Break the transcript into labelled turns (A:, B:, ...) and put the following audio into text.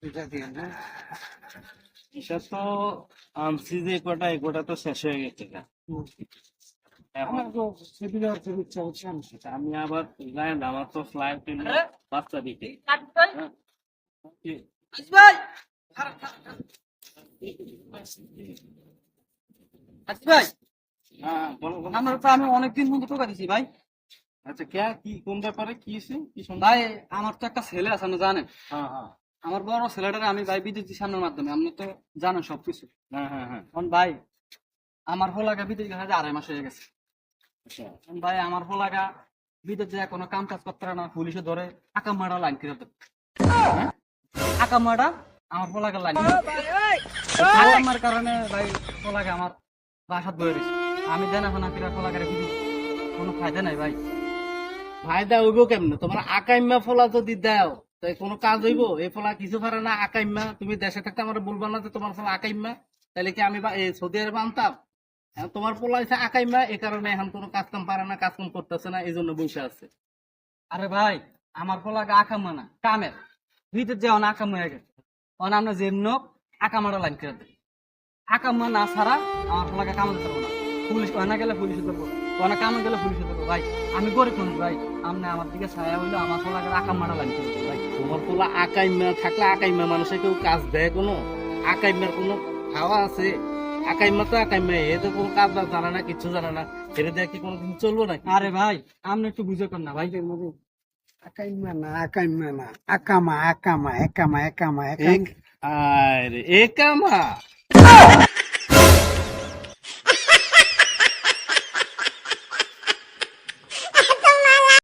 A: এটা দিয়ে না
B: এটা তো আনছি যে কটা এই কটা তো শেষ হয়ে গেছে গা। এখন
A: আমার তো সেদিকে আর খুব ইচ্ছা হচ্ছে আমি
B: আমি আবার যাই না, আমার তো ফ্লাইট বাচ্চা দিতে। হ্যাঁ।
C: ভাই ভাই
B: হ্যাঁ, বলো বলো।
C: আমরা তো আমি অনেকদিন মতো টোকা দিছি ভাই।
B: আচ্ছা কে কি কোন ব্যাপারে কি হয়েছে কি শুনলাম?
C: ভাই আমার তো একটা ছেলে আছে আপনি জানেন।
B: হ্যাঁ হ্যাঁ
C: আমার বড় ছেলেটারে আমি ভাই বিদেশ দিছি আপনার মাধ্যমে, আপনি তো জানেন সবকিছু।
B: হ্যাঁ হ্যাঁ হ্যাঁ
C: এখন ভাই আমার হোলাগা বিদেশ গেছে 2.5 মাস হয়ে গেছে।
B: আচ্ছা
C: এখন ভাই আমার হোলাগা বিদেশ যায় কোনো কাম কাজ করতে পারে না, পুলিশে ধরে আকামারা লাইন করে দেবে। আকামারা আমার হোলাগা লাইন আকামার কারণে ভাই হোলাগা আমার বাসাত বয়ে রয়েছে। আমি দেখাশোনা করে হোলাগারে বিদেশ কোনো ফায়দা নাই ভাই।
B: ফায়দা হইব কেমনে? তোমার আকাইম্মা ফলা যদি দাও তাই কোনো কাজ হইব? এই ফলা কিছু পারে না আকাইম্মা। তুমি দেশে থাকতে আমার বলবা না যে তোমার ফলা আকাইম্মা, তাহলে কি আমি এই সৌদি আরবে আনতাম? এখন তোমার পোলা হয়েছে আকাইম্মা, এই কারণে এখন কোনো কাজ কাম পারে না, কাজ কাম করতেছে না, এই জন্য বসে আছে।
C: আরে ভাই আমার হোলাগা আকামা না কামের ভিতর যে অন আকাম হয়ে গেছে। অন আমরা যেমন আকামারা লাইন করে দেয়। আকামা না ছাড়া আমার হোলাগা কামে ধরবো না। পুলিশ না গেলে পুলিশে ধরবো, অনেক কামে গেলে পুলিশে ধরবো। ভাই আমি গরিব মানুষ ভাই, আপনি আমার দিকে ছায়া হইলো আমার হোলাগা আকামারা লাইন করে দেবো ভাই।
B: তোমার পোলা আকাইম্মা থাকলে আকাইম্মা মানুষে কেউ কাজ দেয় কোনো? আকাইম্মার কোনো খাওয়া আছে? আকাইম্মা তো আকাইম্মা, এ তো কোনো কাজ বাজ জানে না, কিচ্ছু জানে না, ছেড়ে দেয় কি কোনোদিন চলবো নাকি?
C: আরে ভাই আপনি একটু বুঝে কর না ভাই।
A: আকাইমা না আকাইমা না আকামা আকামা একামা একামা একামা
B: আরে এ কামা